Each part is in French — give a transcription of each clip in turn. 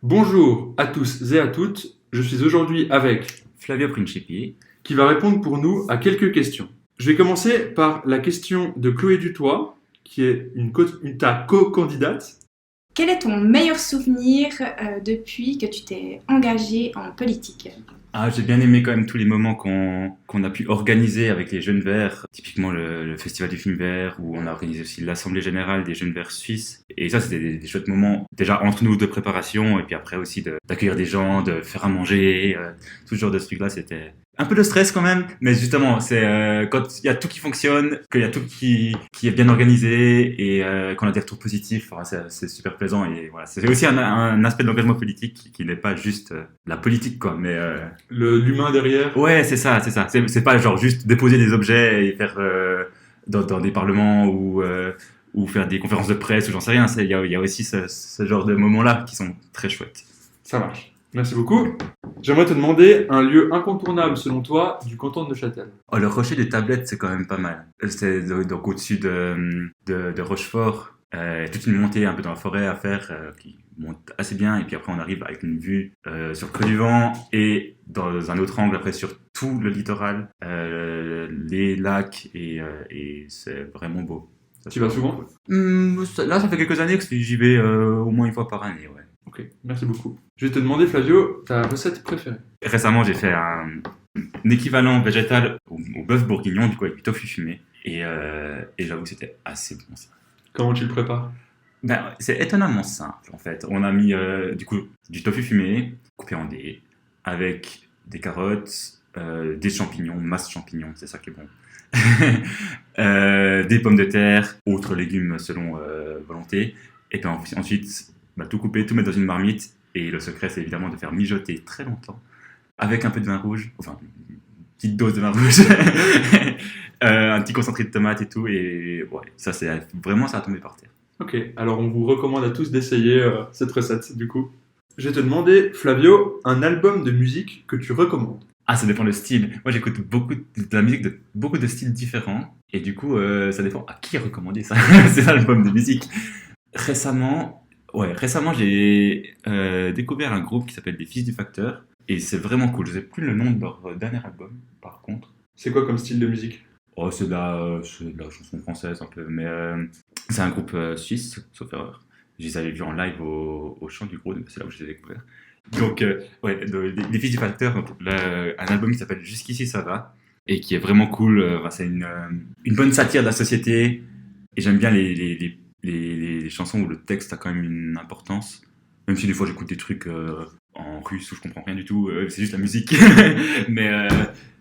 Bonjour à tous et à toutes, je suis aujourd'hui avec Flavio Principi. qui va répondre pour nous à quelques questions. Je vais commencer par la question de Chloé Dutoit, qui est ta co-candidate. Quel est ton meilleur souvenir depuis que tu t'es engagé en politique? J'ai bien aimé quand même tous les moments qu'on a pu organiser avec les Jeunes Verts, typiquement le Festival du film vert, où on a organisé aussi l'Assemblée Générale des Jeunes Verts suisses. Et ça, c'était des chouettes moments, déjà entre nous de préparation, et puis après aussi d'accueillir des gens, de faire à manger, tout ce genre de trucs-là, c'était un peu de stress quand même, mais justement, c'est quand il y a tout qui fonctionne, qu'il y a tout qui est bien organisé, et qu'on a des retours positifs, enfin, c'est super plaisant. Et voilà, c'est aussi un aspect de l'engagement politique qui n'est pas juste la politique, quoi, mais L'humain derrière. ouais, c'est ça. C'est pas genre juste déposer des objets et faire dans des parlements ou faire des conférences de presse ou j'en sais rien. Il y a aussi ce genre de moments-là qui sont très chouettes. Ça marche. Merci beaucoup. J'aimerais te demander un lieu incontournable selon toi du canton de Neuchâtel. Oh, le rocher des tablettes, c'est quand même pas mal. C'est donc au-dessus de Rochefort. Toute une montée un peu dans la forêt à faire qui monte assez bien. Et puis après, on arrive avec une vue sur le Creux du Vent et dans un autre angle après sur tout le littoral, les lacs et c'est vraiment beau. Ça, Tu c'est vas vraiment souvent? cool. Là, ça fait quelques années que j'y vais au moins une fois par année, ouais. Ok, merci beaucoup. Je vais te demander, Flavio, ta recette préférée. Récemment, j'ai fait un équivalent végétal au bœuf bourguignon, du coup avec du tofu fumé. Et j'avoue que c'était assez bon ça. Comment tu le prépares? Ben, c'est étonnamment simple en fait. On a mis du coup du tofu fumé coupé en dés avec des carottes, des champignons, masse champignons, c'est ça qui est bon. Des pommes de terre, autres légumes selon volonté. Et puis ensuite, tout couper, tout mettre dans une marmite. Et le secret, c'est évidemment de faire mijoter très longtemps avec un peu de vin rouge, enfin une petite dose de vin rouge, un petit concentré de tomate et tout. Et ouais, ça c'est vraiment ça a tombé par terre. Ok, alors on vous recommande à tous d'essayer cette recette du coup. Je vais te demander, Flavio, un album de musique que tu recommandes. Ah, ça dépend le style. Moi, j'écoute beaucoup de la musique de beaucoup de styles différents. Et du coup, ça dépend à qui recommander ça. C'est l'album de musique. Récemment, j'ai découvert un groupe qui s'appelle Les Fils du Facteur. Et c'est vraiment cool. Je sais plus le nom de leur dernier album, par contre. C'est quoi comme style de musique? Oh, c'est de la chanson française un peu. Mais c'est un groupe suisse, sauf erreur. Je les avais vus en live au Chant du Gros, c'est là où je les ai découverts. Donc, les Fils du Facteur, donc, un album qui s'appelle Jusqu'ici ça va, et qui est vraiment cool. C'est une bonne satire de la société, et j'aime bien les chansons où le texte a quand même une importance, même si des fois j'écoute des trucs en russe où je comprends rien du tout, c'est juste la musique. mais, euh,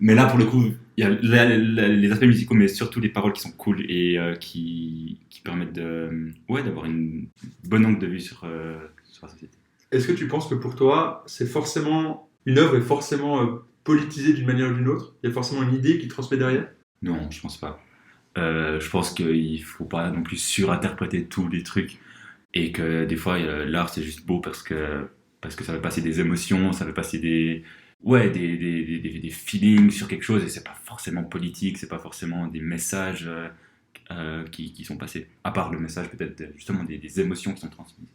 mais là, pour le coup, il y a les aspects musicaux, mais surtout les paroles qui sont cool et qui permettent d'avoir une bonne angle de vue sur la société. Est-ce que tu penses que pour toi, une œuvre est forcément politisée d'une manière ou d'une autre? Il y a forcément une idée qui transmet derrière? Non, je pense pas. Je pense qu'il faut pas non plus surinterpréter tous les trucs et que des fois l'art c'est juste beau parce que ça veut passer des émotions, ça veut passer des feelings sur quelque chose et c'est pas forcément politique, c'est pas forcément des messages qui sont passés. À part le message peut-être justement des émotions qui sont transmises.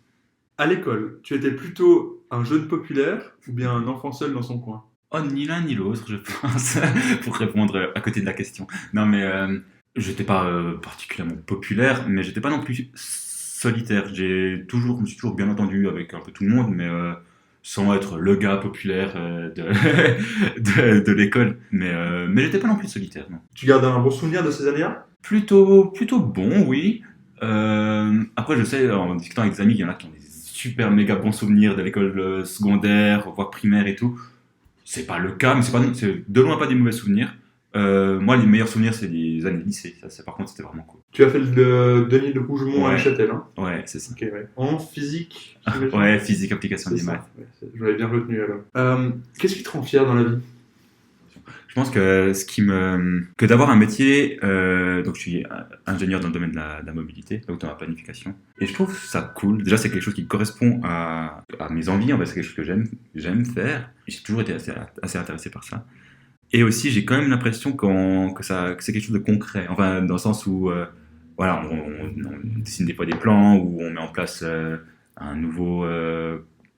À l'école, tu étais plutôt un jeune populaire ou bien un enfant seul dans son coin? Oh, ni l'un ni l'autre, je pense, pour répondre à côté de la question. Non, mais j'étais pas particulièrement populaire, mais j'étais pas non plus solitaire. Je me suis toujours bien entendu avec un peu tout le monde, mais sans être le gars populaire de l'école. Mais j'étais pas non plus solitaire, non. Tu gardes un bon souvenir de ces années-là? Plutôt bon, oui. Après, je sais, en discutant avec des amis, il y en a qui ont des super méga bons souvenirs de l'école secondaire, voire primaire et tout. C'est pas le cas, mais c'est de loin pas des mauvais souvenirs. Moi, les meilleurs souvenirs, c'est les années lycée. Par contre, c'était vraiment cool. Tu as fait le Denis de Rougemont à Ouais. Neuchâtel, hein? Ouais, c'est ça. Ok, ouais. En physique, j'imagine? Ouais, physique, application C'est des ça. maths. Ouais, je l'avais bien retenu alors. Qu'est-ce qui te rend fier dans la vie? Je pense que d'avoir un métier, donc je suis ingénieur dans le domaine de la mobilité, donc dans la planification, et je trouve ça cool. Déjà, c'est quelque chose qui correspond à mes envies, en fait, c'est quelque chose que j'aime faire. J'ai toujours été assez intéressé par ça. Et aussi, j'ai quand même l'impression que c'est quelque chose de concret, enfin, dans le sens où, voilà, on dessine des fois des plans, ou on met en place un nouveau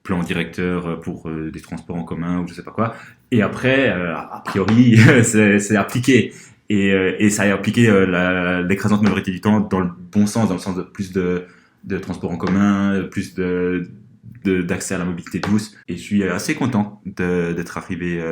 plan directeur pour des transports en commun ou je sais pas quoi. Et après, a priori, c'est appliqué. Et ça a appliqué l'écrasante majorité du temps dans le bon sens, dans le sens de plus de transports en commun, plus d'accès à la mobilité douce. Et je suis assez content d'être arrivé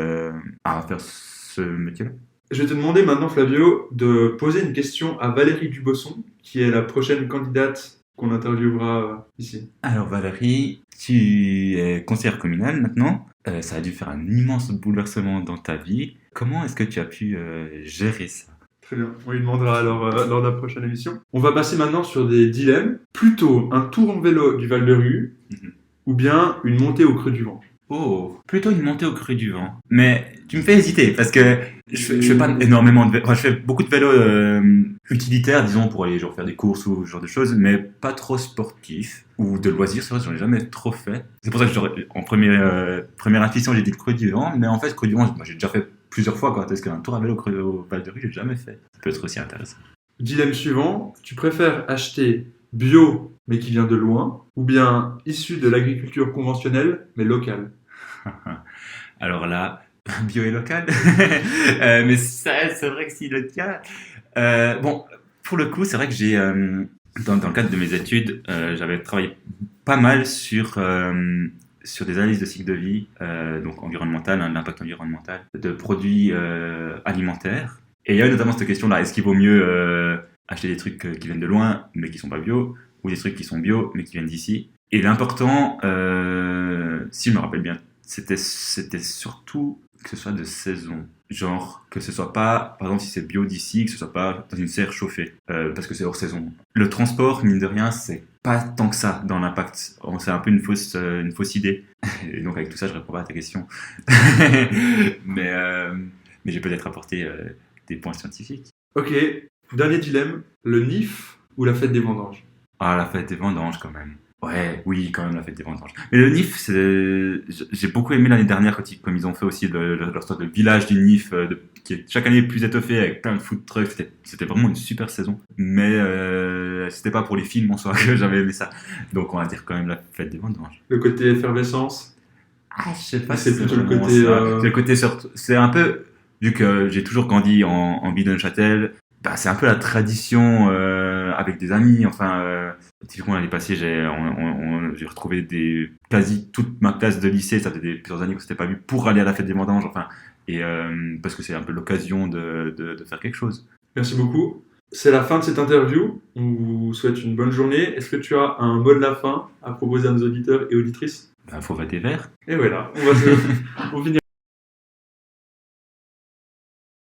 à faire ce métier-là. Je vais te demander maintenant, Flavio, de poser une question à Valérie Dubosson, qui est la prochaine candidate qu'on interviewera ici. Alors Valérie, tu es conseillère communale maintenant. Ça a dû faire un immense bouleversement dans ta vie. Comment est-ce que tu as pu gérer ça? Très bien, on lui demandera alors lors de la prochaine émission. On va passer maintenant sur des dilemmes. Plutôt un tour en vélo du Val de Rue, ou bien une montée au creux du vent. Oh, plutôt une montée au creux du vent. Mais tu me fais hésiter parce que je fais pas énormément de vélo. Enfin, je fais beaucoup de vélo utilitaire, disons, pour aller genre faire des courses ou ce genre de choses, mais pas trop sportif ou de loisirs. C'est vrai, j'en ai jamais trop fait. C'est pour ça que en première intuition, j'ai dit le creux du vent, mais en fait, le creux du vent, moi, j'ai déjà fait plusieurs fois, quoi. Parce qu'un tour à vélo au Val de Rue, j'ai jamais fait. Ça peut être aussi intéressant. Dilemme suivant, tu préfères acheter bio mais qui vient de loin, ou bien issu de l'agriculture conventionnelle mais locale? Alors là, bio et local. Mais ça, c'est vrai que c'est le cas. Bon, pour le coup, c'est vrai que j'ai, dans le cadre de mes études, j'avais travaillé pas mal sur des analyses de cycle de vie, donc environnemental, l'impact environnemental de produits alimentaires. Et il y avait notamment cette question-là, est-ce qu'il vaut mieux acheter des trucs qui viennent de loin mais qui sont pas bio, ou des trucs qui sont bio mais qui viennent d'ici? Et l'important, si je me rappelle bien, c'était surtout que ce soit de saison. Genre, que ce soit pas, par exemple, si c'est bio d'ici, que ce soit pas dans une serre chauffée, parce que c'est hors saison. Le transport, mine de rien, c'est pas tant que ça dans l'impact. C'est un peu une fausse idée. Et donc, avec tout ça, je réponds pas à ta question. mais j'ai peut-être apporté des points scientifiques. Ok, dernier dilemme, le NIF ou la fête des vendanges? Ah, la fête des vendanges, quand même. Ouais, oui, quand même, la fête des vendanges. Mais le NIF, j'ai beaucoup aimé l'année dernière, comme ils ont fait aussi leur sorte de village du NIF, qui est chaque année plus étoffé avec plein de food trucks. C'était vraiment une super saison. Mais c'était pas pour les films en soi que j'avais aimé ça. Donc on va dire quand même la fête des vendanges. Le côté effervescence? Ah, je sais pas c'est si plutôt le vraiment côté, ça. C'est le côté c'est un peu, vu que j'ai toujours grandi en Bidonchâtel, bah, c'est un peu la tradition avec des amis. Enfin, typiquement l'année passée, j'ai retrouvé quasi toute ma classe de lycée. Ça faisait plusieurs années qu'on s'était pas vu pour aller à la fête des vendanges. Enfin, et parce que c'est un peu l'occasion de faire quelque chose. Merci beaucoup. C'est la fin de cette interview. On vous souhaite une bonne journée. Est-ce que tu as un mot de la fin à proposer à nos auditeurs et auditrices? Faut voter vert. Et voilà, on finit.